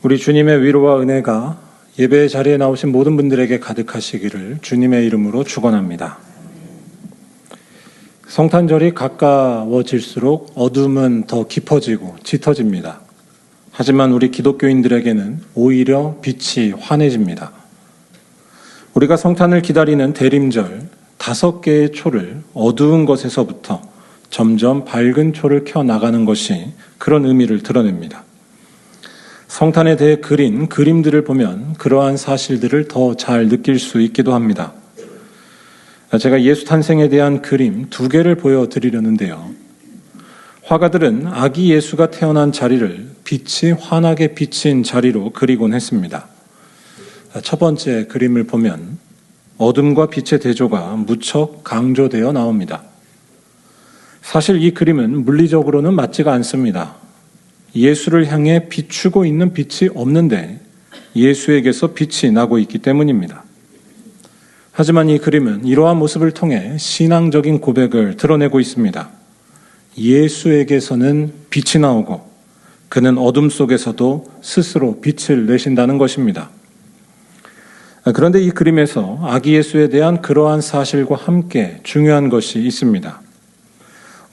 우리 주님의 위로와 은혜가 예배의 자리에 나오신 모든 분들에게 가득하시기를 주님의 이름으로 축원합니다. 성탄절이 가까워질수록 어둠은 더 깊어지고 짙어집니다. 하지만 우리 기독교인들에게는 오히려 빛이 환해집니다. 우리가 성탄을 기다리는 대림절 5개의 초를 어두운 것에서부터 점점 밝은 초를 켜나가는 것이 그런 의미를 드러냅니다. 성탄에 대해 그린 그림들을 보면 그러한 사실들을 더 잘 느낄 수 있기도 합니다. 제가 예수 탄생에 대한 그림 2개를 보여드리려는데요. 화가들은 아기 예수가 태어난 자리를 빛이 환하게 비친 자리로 그리곤 했습니다. 첫 번째 그림을 보면 어둠과 빛의 대조가 무척 강조되어 나옵니다. 사실 이 그림은 물리적으로는 맞지가 않습니다. 예수를 향해 비추고 있는 빛이 없는데 예수에게서 빛이 나고 있기 때문입니다. 하지만 이 그림은 이러한 모습을 통해 신앙적인 고백을 드러내고 있습니다. 예수에게서는 빛이 나오고 그는 어둠 속에서도 스스로 빛을 내신다는 것입니다. 그런데 이 그림에서 아기 예수에 대한 그러한 사실과 함께 중요한 것이 있습니다.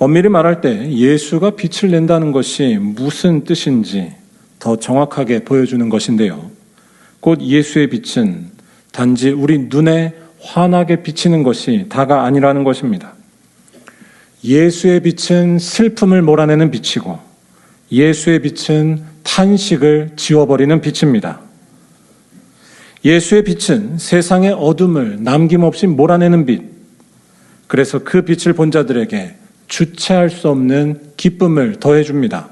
엄밀히 말할 때 예수가 빛을 낸다는 것이 무슨 뜻인지 더 정확하게 보여주는 것인데요. 곧 예수의 빛은 단지 우리 눈에 환하게 비치는 것이 다가 아니라는 것입니다. 예수의 빛은 슬픔을 몰아내는 빛이고 예수의 빛은 탄식을 지워버리는 빛입니다. 예수의 빛은 세상의 어둠을 남김없이 몰아내는 빛, 그래서 그 빛을 본 자들에게 주체할 수 없는 기쁨을 더해줍니다.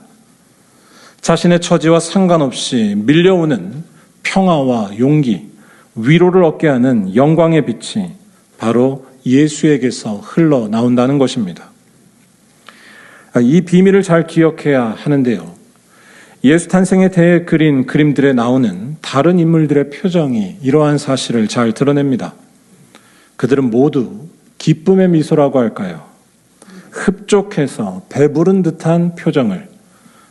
자신의 처지와 상관없이 밀려오는 평화와 용기, 위로를 얻게 하는 영광의 빛이 바로 예수에게서 흘러나온다는 것입니다. 이 비밀을 잘 기억해야 하는데요. 예수 탄생에 대해 그린 그림들에 나오는 다른 인물들의 표정이 이러한 사실을 잘 드러냅니다. 그들은 모두 기쁨의 미소라고 할까요? 흡족해서 배부른 듯한 표정을,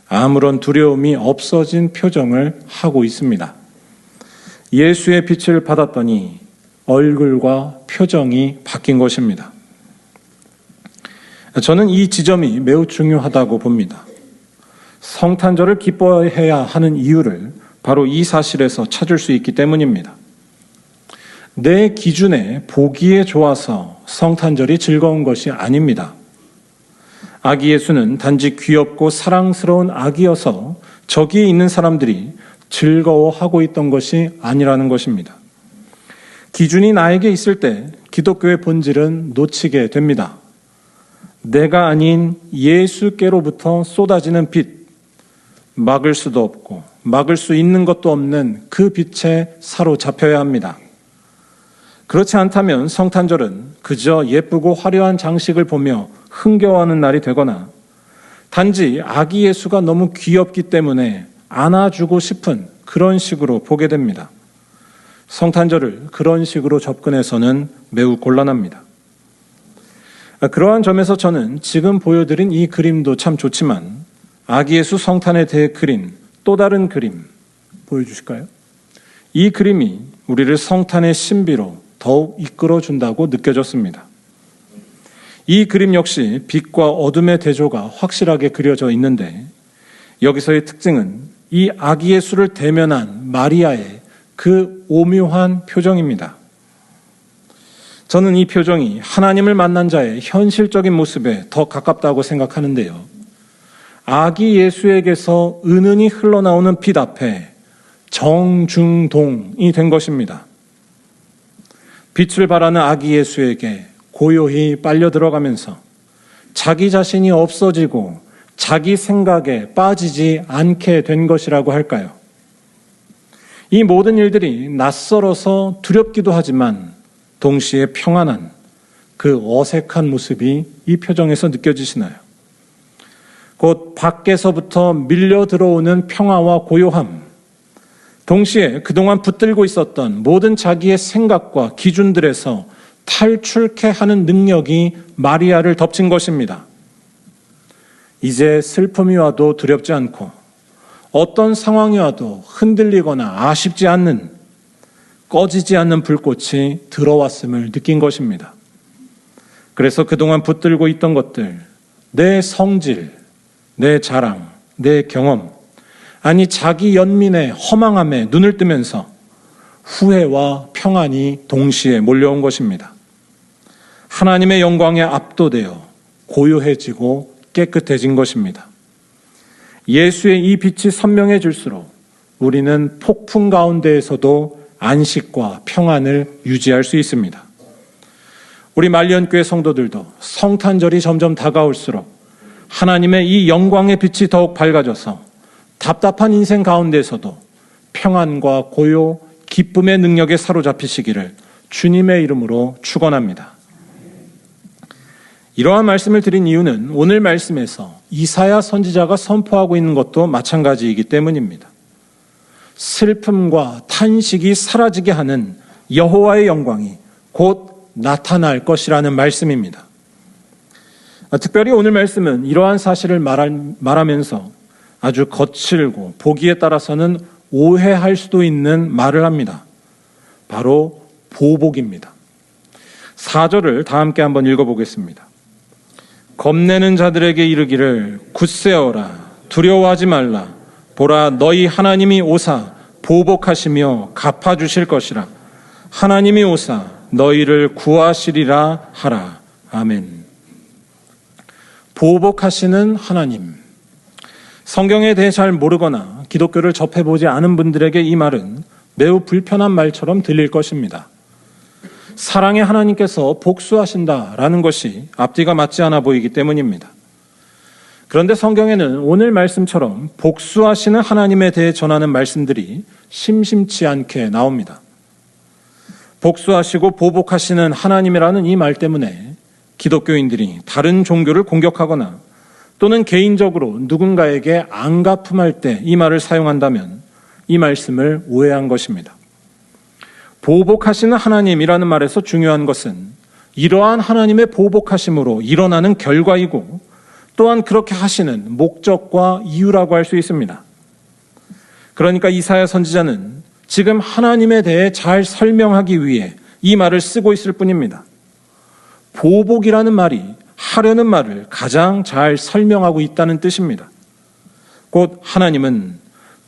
아무런 두려움이 없어진 표정을 하고 있습니다. 예수의 빛을 받았더니 얼굴과 표정이 바뀐 것입니다. 저는 이 지점이 매우 중요하다고 봅니다. 성탄절을 기뻐해야 하는 이유를 바로 이 사실에서 찾을 수 있기 때문입니다. 내 기준에 보기에 좋아서 성탄절이 즐거운 것이 아닙니다. 아기 예수는 단지 귀엽고 사랑스러운 아기여서 저기에 있는 사람들이 즐거워하고 있던 것이 아니라는 것입니다. 기준이 나에게 있을 때 기독교의 본질은 놓치게 됩니다. 내가 아닌 예수께로부터 쏟아지는 빛, 막을 수도 없고 막을 수 있는 것도 없는 그 빛에 사로잡혀야 합니다. 그렇지 않다면 성탄절은 그저 예쁘고 화려한 장식을 보며 흥겨워하는 날이 되거나 단지 아기 예수가 너무 귀엽기 때문에 안아주고 싶은 그런 식으로 보게 됩니다. 성탄절을 그런 식으로 접근해서는 매우 곤란합니다. 그러한 점에서 저는 지금 보여드린 이 그림도 참 좋지만 아기 예수 성탄에 대해 그린 또 다른 그림 보여주실까요? 이 그림이 우리를 성탄의 신비로 더욱 이끌어준다고 느껴졌습니다. 이 그림 역시 빛과 어둠의 대조가 확실하게 그려져 있는데 여기서의 특징은 이 아기 예수를 대면한 마리아의 그 오묘한 표정입니다. 저는 이 표정이 하나님을 만난 자의 현실적인 모습에 더 가깝다고 생각하는데요. 아기 예수에게서 은은히 흘러나오는 빛 앞에 정중동이 된 것입니다. 빛을 발하는 아기 예수에게 고요히 빨려 들어가면서 자기 자신이 없어지고 자기 생각에 빠지지 않게 된 것이라고 할까요? 이 모든 일들이 낯설어서 두렵기도 하지만 동시에 평안한 그 어색한 모습이 이 표정에서 느껴지시나요? 곧 밖에서부터 밀려 들어오는 평화와 고요함, 동시에 그동안 붙들고 있었던 모든 자기의 생각과 기준들에서 탈출케 하는 능력이 마리아를 덮친 것입니다. 이제 슬픔이 와도 두렵지 않고 어떤 상황이 와도 흔들리거나 아쉽지 않는, 꺼지지 않는 불꽃이 들어왔음을 느낀 것입니다. 그래서 그동안 붙들고 있던 것들, 내 성질, 내 자랑, 내 경험, 아니 자기 연민의 허망함에 눈을 뜨면서 후회와 평안이 동시에 몰려온 것입니다. 하나님의 영광에 압도되어 고요해지고 깨끗해진 것입니다. 예수의 이 빛이 선명해질수록 우리는 폭풍 가운데에서도 안식과 평안을 유지할 수 있습니다. 우리 말년교회 성도들도 성탄절이 점점 다가올수록 하나님의 이 영광의 빛이 더욱 밝아져서 답답한 인생 가운데서도 평안과 고요, 기쁨의 능력에 사로잡히시기를 주님의 이름으로 축원합니다. 이러한 말씀을 드린 이유는 오늘 말씀에서 이사야 선지자가 선포하고 있는 것도 마찬가지이기 때문입니다. 슬픔과 탄식이 사라지게 하는 여호와의 영광이 곧 나타날 것이라는 말씀입니다. 특별히 오늘 말씀은 이러한 사실을 말하면서 아주 거칠고 보기에 따라서는 오해할 수도 있는 말을 합니다. 바로 보복입니다. 4절을 다 함께 한번 읽어보겠습니다. 겁내는 자들에게 이르기를 굳세어라, 두려워하지 말라. 보라, 너희 하나님이 오사 보복하시며 갚아주실 것이라. 하나님이 오사 너희를 구하시리라 하라. 아멘. 보복하시는 하나님. 성경에 대해 잘 모르거나 기독교를 접해보지 않은 분들에게 이 말은 매우 불편한 말처럼 들릴 것입니다. 사랑의 하나님께서 복수하신다라는 것이 앞뒤가 맞지 않아 보이기 때문입니다. 그런데 성경에는 오늘 말씀처럼 복수하시는 하나님에 대해 전하는 말씀들이 심심치 않게 나옵니다. 복수하시고 보복하시는 하나님이라는 이 말 때문에 기독교인들이 다른 종교를 공격하거나 또는 개인적으로 누군가에게 안갚음할 때 이 말을 사용한다면 이 말씀을 오해한 것입니다. 보복하시는 하나님이라는 말에서 중요한 것은 이러한 하나님의 보복하심으로 일어나는 결과이고 또한 그렇게 하시는 목적과 이유라고 할 수 있습니다. 그러니까 이사야 선지자는 지금 하나님에 대해 잘 설명하기 위해 이 말을 쓰고 있을 뿐입니다. 보복이라는 말이 하려는 말을 가장 잘 설명하고 있다는 뜻입니다. 곧 하나님은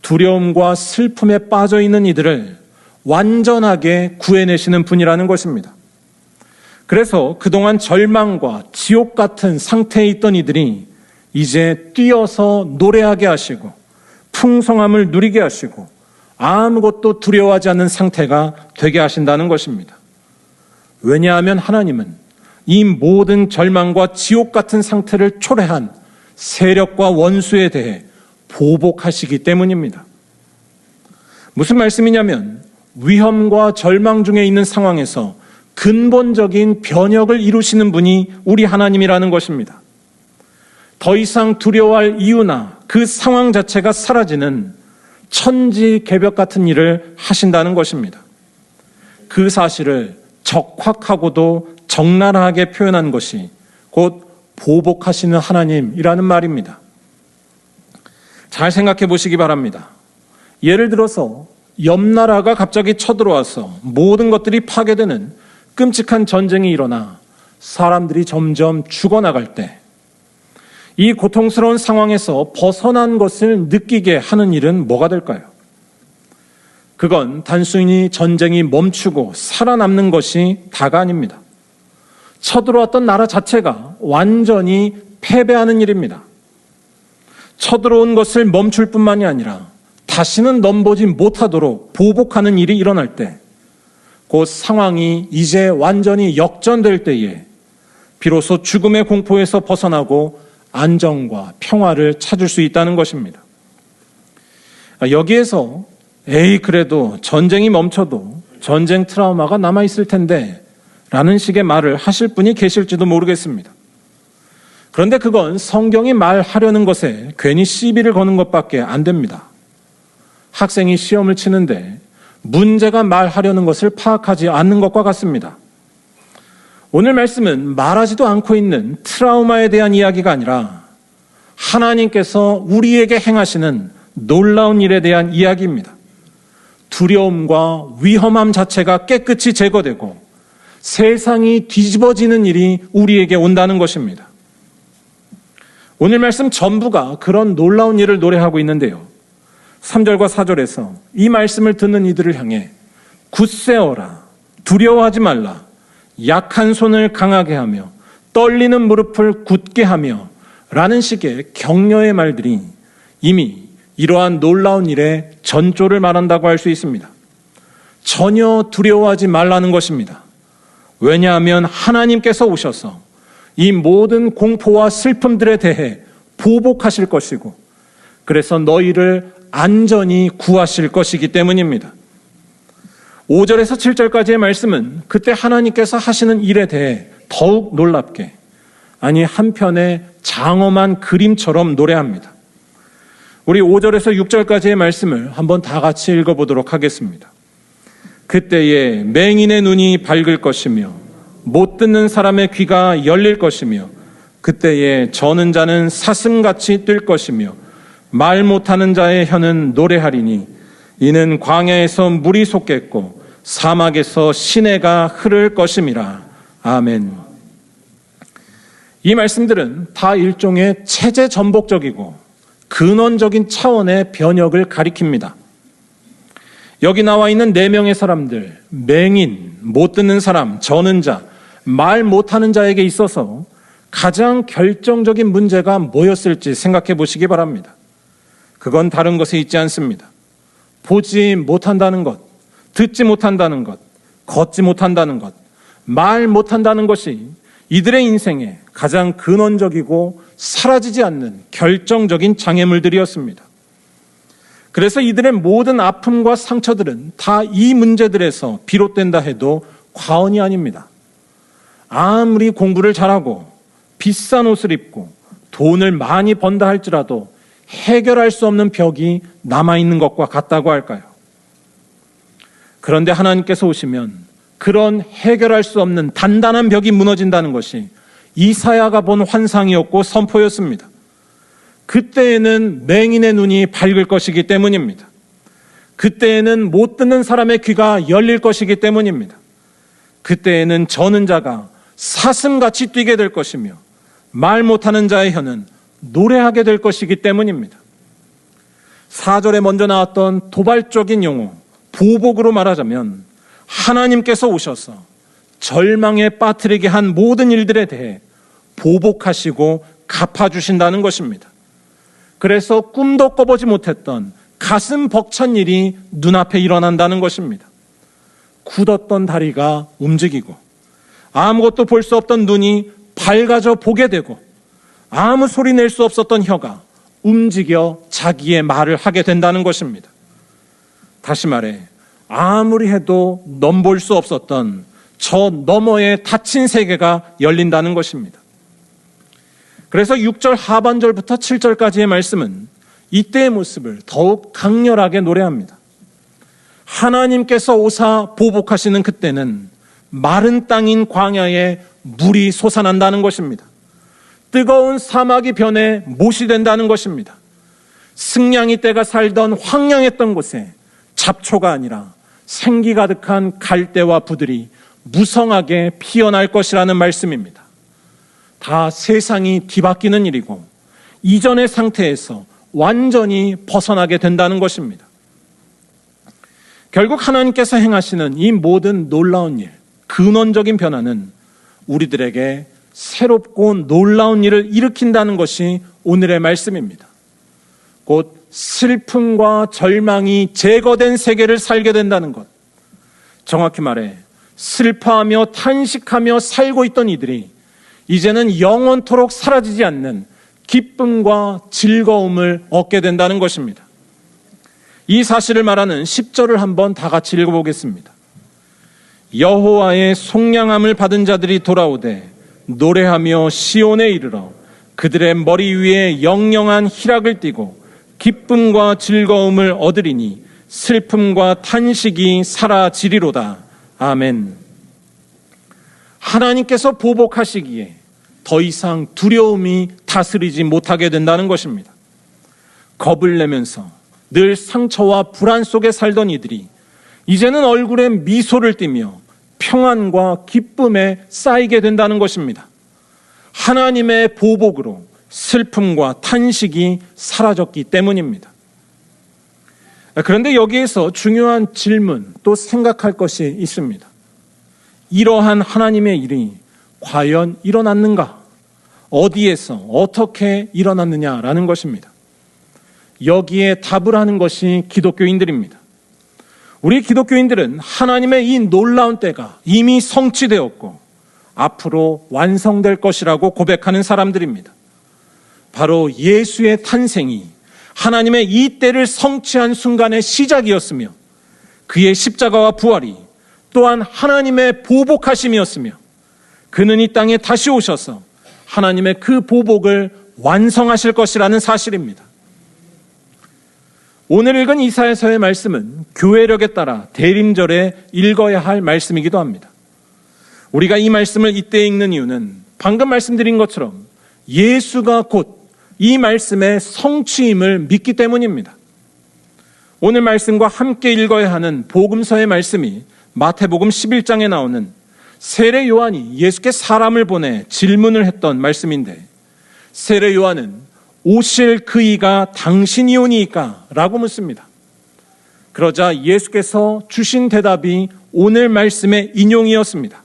두려움과 슬픔에 빠져 있는 이들을 완전하게 구해내시는 분이라는 것입니다. 그래서 그동안 절망과 지옥 같은 상태에 있던 이들이 이제 뛰어서 노래하게 하시고 풍성함을 누리게 하시고 아무것도 두려워하지 않는 상태가 되게 하신다는 것입니다. 왜냐하면 하나님은 이 모든 절망과 지옥 같은 상태를 초래한 세력과 원수에 대해 보복하시기 때문입니다. 무슨 말씀이냐면 위험과 절망 중에 있는 상황에서 근본적인 변혁을 이루시는 분이 우리 하나님이라는 것입니다. 더 이상 두려워할 이유나 그 상황 자체가 사라지는 천지개벽 같은 일을 하신다는 것입니다. 그 사실을 적확하고도 적나라하게 표현한 것이 곧 보복하시는 하나님이라는 말입니다. 잘 생각해 보시기 바랍니다. 예를 들어서 옆 나라가 갑자기 쳐들어와서 모든 것들이 파괴되는 끔찍한 전쟁이 일어나 사람들이 점점 죽어나갈 때 이 고통스러운 상황에서 벗어난 것을 느끼게 하는 일은 뭐가 될까요? 그건 단순히 전쟁이 멈추고 살아남는 것이 다가 아닙니다. 쳐들어왔던 나라 자체가 완전히 패배하는 일입니다. 쳐들어온 것을 멈출 뿐만이 아니라 다시는 넘보지 못하도록 보복하는 일이 일어날 때, 그 상황이 이제 완전히 역전될 때에 비로소 죽음의 공포에서 벗어나고 안정과 평화를 찾을 수 있다는 것입니다. 여기에서 그래도 전쟁이 멈춰도 전쟁 트라우마가 남아있을 텐데 라는 식의 말을 하실 분이 계실지도 모르겠습니다. 그런데 그건 성경이 말하려는 것에 괜히 시비를 거는 것밖에 안 됩니다. 학생이 시험을 치는데 문제가 말하려는 것을 파악하지 않는 것과 같습니다. 오늘 말씀은 말하지도 않고 있는 트라우마에 대한 이야기가 아니라 하나님께서 우리에게 행하시는 놀라운 일에 대한 이야기입니다. 두려움과 위험함 자체가 깨끗이 제거되고 세상이 뒤집어지는 일이 우리에게 온다는 것입니다. 오늘 말씀 전부가 그런 놀라운 일을 노래하고 있는데요. 3절과 4절에서 이 말씀을 듣는 이들을 향해 굳세어라, 두려워하지 말라, 약한 손을 강하게 하며 떨리는 무릎을 굳게 하며 라는 식의 격려의 말들이 이미 이러한 놀라운 일의 전조를 말한다고 할 수 있습니다. 전혀 두려워하지 말라는 것입니다. 왜냐하면 하나님께서 오셔서 이 모든 공포와 슬픔들에 대해 보복하실 것이고 그래서 너희를 안전히 구하실 것이기 때문입니다. 5절에서 7절까지의 말씀은 그때 하나님께서 하시는 일에 대해 더욱 놀랍게, 아니 한편의 장엄한 그림처럼 노래합니다. 우리 5절에서 6절까지의 말씀을 한번 다 같이 읽어보도록 하겠습니다. 그때에 맹인의 눈이 밝을 것이며 못 듣는 사람의 귀가 열릴 것이며 그때에 저는 자는 사슴같이 뛸 것이며 말 못하는 자의 혀는 노래하리니 이는 광야에서 물이 솟겠고 사막에서 시내가 흐를 것임이라. 아멘. 이 말씀들은 다 일종의 체제 전복적이고 근원적인 차원의 변혁을 가리킵니다. 여기 나와 있는 4명의 사람들, 맹인, 못 듣는 사람, 저는 자, 말 못하는 자에게 있어서 가장 결정적인 문제가 뭐였을지 생각해 보시기 바랍니다. 그건 다른 것에 있지 않습니다. 보지 못한다는 것, 듣지 못한다는 것, 걷지 못한다는 것, 말 못한다는 것이 이들의 인생에 가장 근원적이고 사라지지 않는 결정적인 장애물들이었습니다. 그래서 이들의 모든 아픔과 상처들은 다 이 문제들에서 비롯된다 해도 과언이 아닙니다. 아무리 공부를 잘하고 비싼 옷을 입고 돈을 많이 번다 할지라도 해결할 수 없는 벽이 남아있는 것과 같다고 할까요? 그런데 하나님께서 오시면 그런 해결할 수 없는 단단한 벽이 무너진다는 것이 이사야가 본 환상이었고 선포였습니다. 그때에는 맹인의 눈이 밝을 것이기 때문입니다. 그때에는 못 듣는 사람의 귀가 열릴 것이기 때문입니다. 그때에는 저는 자가 사슴같이 뛰게 될 것이며 말 못하는 자의 혀는 노래하게 될 것이기 때문입니다. 4절에 먼저 나왔던 도발적인 용어, 보복으로 말하자면 하나님께서 오셔서 절망에 빠뜨리게 한 모든 일들에 대해 보복하시고 갚아주신다는 것입니다. 그래서 꿈도 꿔보지 못했던 가슴 벅찬 일이 눈앞에 일어난다는 것입니다. 굳었던 다리가 움직이고 아무것도 볼 수 없던 눈이 밝아져 보게 되고 아무 소리 낼 수 없었던 혀가 움직여 자기의 말을 하게 된다는 것입니다. 다시 말해 아무리 해도 넘볼 수 없었던 저 너머의 닫힌 세계가 열린다는 것입니다. 그래서 6절 하반절부터 7절까지의 말씀은 이때의 모습을 더욱 강렬하게 노래합니다. 하나님께서 오사 보복하시는 그때는 마른 땅인 광야에 물이 솟아난다는 것입니다. 뜨거운 사막이 변해 못이 된다는 것입니다. 승냥이 떼가 살던 황량했던 곳에 잡초가 아니라 생기 가득한 갈대와 부들이 무성하게 피어날 것이라는 말씀입니다. 다 세상이 뒤바뀌는 일이고 이전의 상태에서 완전히 벗어나게 된다는 것입니다. 결국 하나님께서 행하시는 이 모든 놀라운 일, 근원적인 변화는 우리들에게 새롭고 놀라운 일을 일으킨다는 것이 오늘의 말씀입니다. 곧 슬픔과 절망이 제거된 세계를 살게 된다는 것. 정확히 말해 슬퍼하며 탄식하며 살고 있던 이들이 이제는 영원토록 사라지지 않는 기쁨과 즐거움을 얻게 된다는 것입니다. 이 사실을 말하는 10절을 한번 다 같이 읽어보겠습니다. 여호와의 속량함을 받은 자들이 돌아오되 노래하며 시온에 이르러 그들의 머리 위에 영영한 희락을 띠고 기쁨과 즐거움을 얻으리니 슬픔과 탄식이 사라지리로다. 아멘. 하나님께서 보복하시기에 더 이상 두려움이 다스리지 못하게 된다는 것입니다. 겁을 내면서 늘 상처와 불안 속에 살던 이들이 이제는 얼굴에 미소를 띠며 평안과 기쁨에 쌓이게 된다는 것입니다. 하나님의 보복으로 슬픔과 탄식이 사라졌기 때문입니다. 그런데 여기에서 중요한 질문, 또 생각할 것이 있습니다. 이러한 하나님의 일이 과연 일어났는가? 어디에서 어떻게 일어났느냐라는 것입니다. 여기에 답을 하는 것이 기독교인들입니다. 우리 기독교인들은 하나님의 이 놀라운 때가 이미 성취되었고 앞으로 완성될 것이라고 고백하는 사람들입니다. 바로 예수의 탄생이 하나님의 이 때를 성취한 순간의 시작이었으며 그의 십자가와 부활이 또한 하나님의 보복하심이었으며 그는 이 땅에 다시 오셔서 하나님의 그 보복을 완성하실 것이라는 사실입니다. 오늘 읽은 이사야서의 말씀은 교회력에 따라 대림절에 읽어야 할 말씀이기도 합니다. 우리가 이 말씀을 이때 읽는 이유는 방금 말씀드린 것처럼 예수가 곧 이 말씀의 성취임을 믿기 때문입니다. 오늘 말씀과 함께 읽어야 하는 복음서의 말씀이 마태복음 11장에 나오는 세례 요한이 예수께 사람을 보내 질문을 했던 말씀인데, 세례 요한은 오실 그 이가 당신이오니이까? 라고 묻습니다. 그러자 예수께서 주신 대답이 오늘 말씀의 인용이었습니다.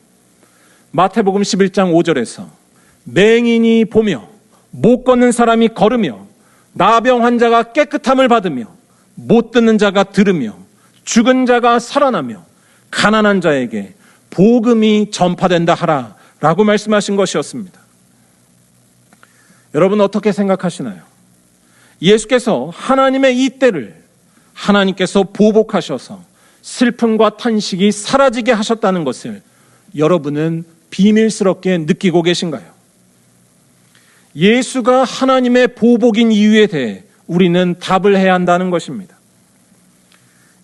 마태복음 11장 5절에서 맹인이 보며 못 걷는 사람이 걸으며 나병 환자가 깨끗함을 받으며 못 듣는 자가 들으며 죽은 자가 살아나며 가난한 자에게 복음이 전파된다 하라 라고 말씀하신 것이었습니다. 여러분 어떻게 생각하시나요? 예수께서 하나님의 이 때를 하나님께서 보복하셔서 슬픔과 탄식이 사라지게 하셨다는 것을 여러분은 비밀스럽게 느끼고 계신가요? 예수가 하나님의 보복인 이유에 대해 우리는 답을 해야 한다는 것입니다.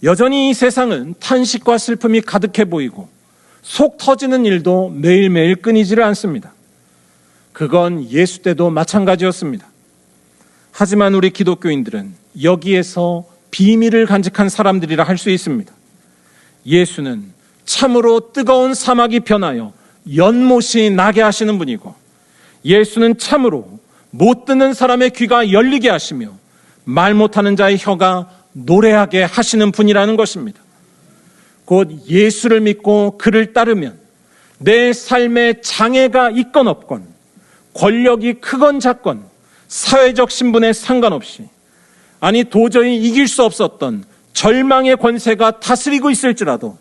여전히 이 세상은 탄식과 슬픔이 가득해 보이고 속 터지는 일도 매일매일 끊이지를 않습니다. 그건 예수 때도 마찬가지였습니다. 하지만 우리 기독교인들은 여기에서 비밀을 간직한 사람들이라 할 수 있습니다. 예수는 참으로 뜨거운 사막이 변하여 연못이 나게 하시는 분이고, 예수는 참으로 못 듣는 사람의 귀가 열리게 하시며 말 못하는 자의 혀가 노래하게 하시는 분이라는 것입니다. 곧 예수를 믿고 그를 따르면 내 삶에 장애가 있건 없건, 권력이 크건 작건, 사회적 신분에 상관없이, 아니 도저히 이길 수 없었던 절망의 권세가 다스리고 있을지라도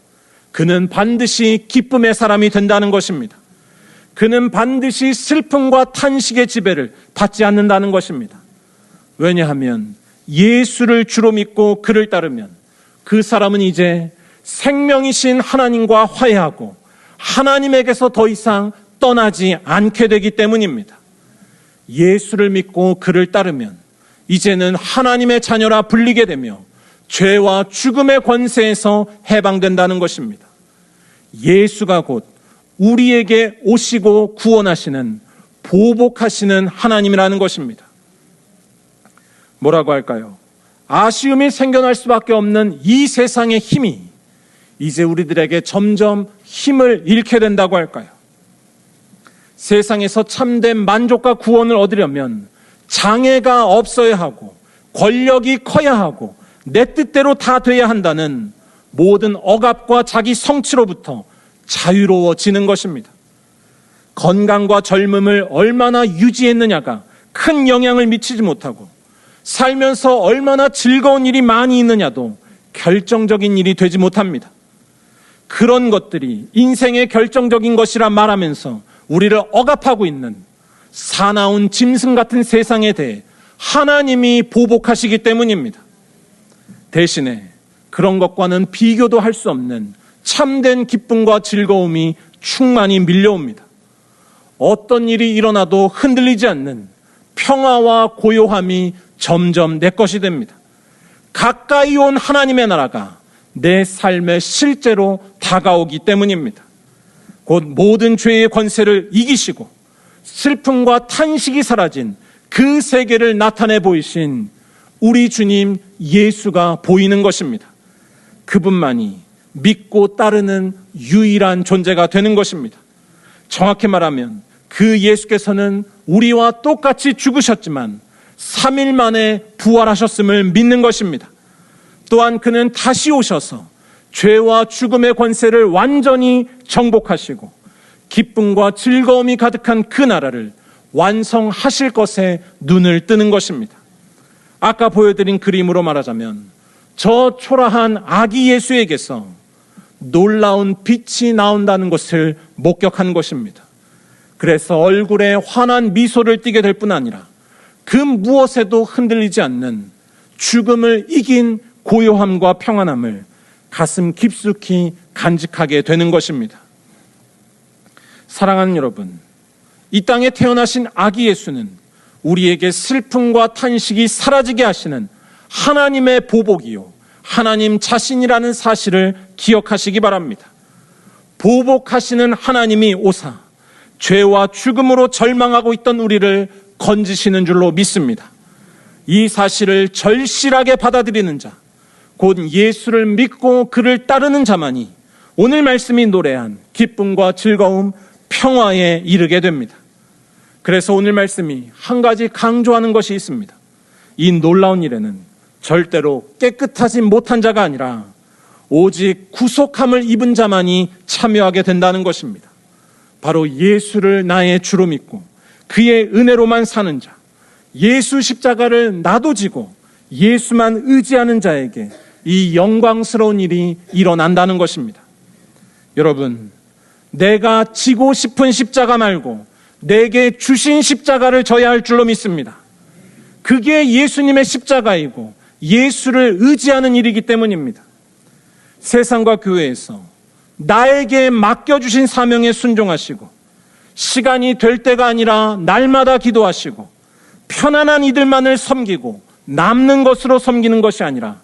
그는 반드시 기쁨의 사람이 된다는 것입니다. 그는 반드시 슬픔과 탄식의 지배를 받지 않는다는 것입니다. 왜냐하면 예수를 주로 믿고 그를 따르면 그 사람은 이제 생명이신 하나님과 화해하고 하나님에게서 더 이상 떠나지 않게 되기 때문입니다. 예수를 믿고 그를 따르면 이제는 하나님의 자녀라 불리게 되며 죄와 죽음의 권세에서 해방된다는 것입니다. 예수가 곧 우리에게 오시고 구원하시는, 보복하시는 하나님이라는 것입니다. 뭐라고 할까요? 아쉬움이 생겨날 수밖에 없는 이 세상의 힘이 이제 우리들에게 점점 힘을 잃게 된다고 할까요? 세상에서 참된 만족과 구원을 얻으려면 장애가 없어야 하고 권력이 커야 하고 내 뜻대로 다 돼야 한다는 모든 억압과 자기 성취로부터 자유로워지는 것입니다. 건강과 젊음을 얼마나 유지했느냐가 큰 영향을 미치지 못하고 살면서 얼마나 즐거운 일이 많이 있느냐도 결정적인 일이 되지 못합니다. 그런 것들이 인생의 결정적인 것이라 말하면서 우리를 억압하고 있는 사나운 짐승 같은 세상에 대해 하나님이 보복하시기 때문입니다. 대신에 그런 것과는 비교도 할 수 없는 참된 기쁨과 즐거움이 충만히 밀려옵니다. 어떤 일이 일어나도 흔들리지 않는 평화와 고요함이 점점 내 것이 됩니다. 가까이 온 하나님의 나라가 내 삶에 실제로 다가오기 때문입니다. 곧 모든 죄의 권세를 이기시고 슬픔과 탄식이 사라진 그 세계를 나타내 보이신 우리 주님 예수가 보이는 것입니다. 그분만이 믿고 따르는 유일한 존재가 되는 것입니다. 정확히 말하면 그 예수께서는 우리와 똑같이 죽으셨지만 3일 만에 부활하셨음을 믿는 것입니다. 또한 그는 다시 오셔서 죄와 죽음의 권세를 완전히 정복하시고 기쁨과 즐거움이 가득한 그 나라를 완성하실 것에 눈을 뜨는 것입니다. 아까 보여드린 그림으로 말하자면 저 초라한 아기 예수에게서 놀라운 빛이 나온다는 것을 목격한 것입니다. 그래서 얼굴에 환한 미소를 띠게 될 뿐 아니라 그 무엇에도 흔들리지 않는 죽음을 이긴 고요함과 평안함을 가슴 깊숙이 간직하게 되는 것입니다. 사랑하는 여러분, 이 땅에 태어나신 아기 예수는 우리에게 슬픔과 탄식이 사라지게 하시는 하나님의 보복이요 하나님 자신이라는 사실을 기억하시기 바랍니다. 보복하시는 하나님이 오사 죄와 죽음으로 절망하고 있던 우리를 건지시는 줄로 믿습니다. 이 사실을 절실하게 받아들이는 자, 곧 예수를 믿고 그를 따르는 자만이 오늘 말씀이 노래한 기쁨과 즐거움, 평화에 이르게 됩니다. 그래서 오늘 말씀이 한 가지 강조하는 것이 있습니다. 이 놀라운 일에는 절대로 깨끗하지 못한 자가 아니라 오직 구속함을 입은 자만이 참여하게 된다는 것입니다. 바로 예수를 나의 주로 믿고 그의 은혜로만 사는 자, 예수 십자가를 나도 지고 예수만 의지하는 자에게 이 영광스러운 일이 일어난다는 것입니다. 여러분, 내가 지고 싶은 십자가 말고 내게 주신 십자가를 져야 할 줄로 믿습니다. 그게 예수님의 십자가이고 예수를 의지하는 일이기 때문입니다. 세상과 교회에서 나에게 맡겨주신 사명에 순종하시고 시간이 될 때가 아니라 날마다 기도하시고 편안한 이들만을 섬기고 남는 것으로 섬기는 것이 아니라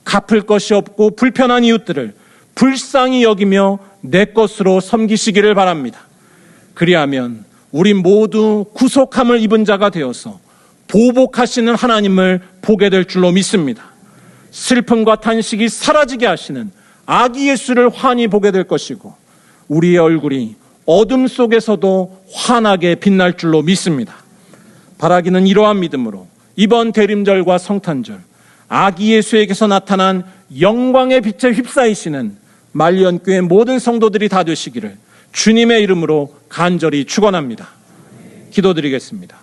갚을 것이 없고 불편한 이웃들을 불쌍히 여기며 내 것으로 섬기시기를 바랍니다. 그리하면 우리 모두 구속함을 입은 자가 되어서 보복하시는 하나님을 보게 될 줄로 믿습니다. 슬픔과 탄식이 사라지게 하시는 아기 예수를 환히 보게 될 것이고 우리의 얼굴이 어둠 속에서도 환하게 빛날 줄로 믿습니다. 바라기는 이러한 믿음으로 이번 대림절과 성탄절 아기 예수에게서 나타난 영광의 빛에 휩싸이시는 말리언교회 모든 성도들이 다 되시기를 주님의 이름으로 간절히 축원합니다. 기도드리겠습니다.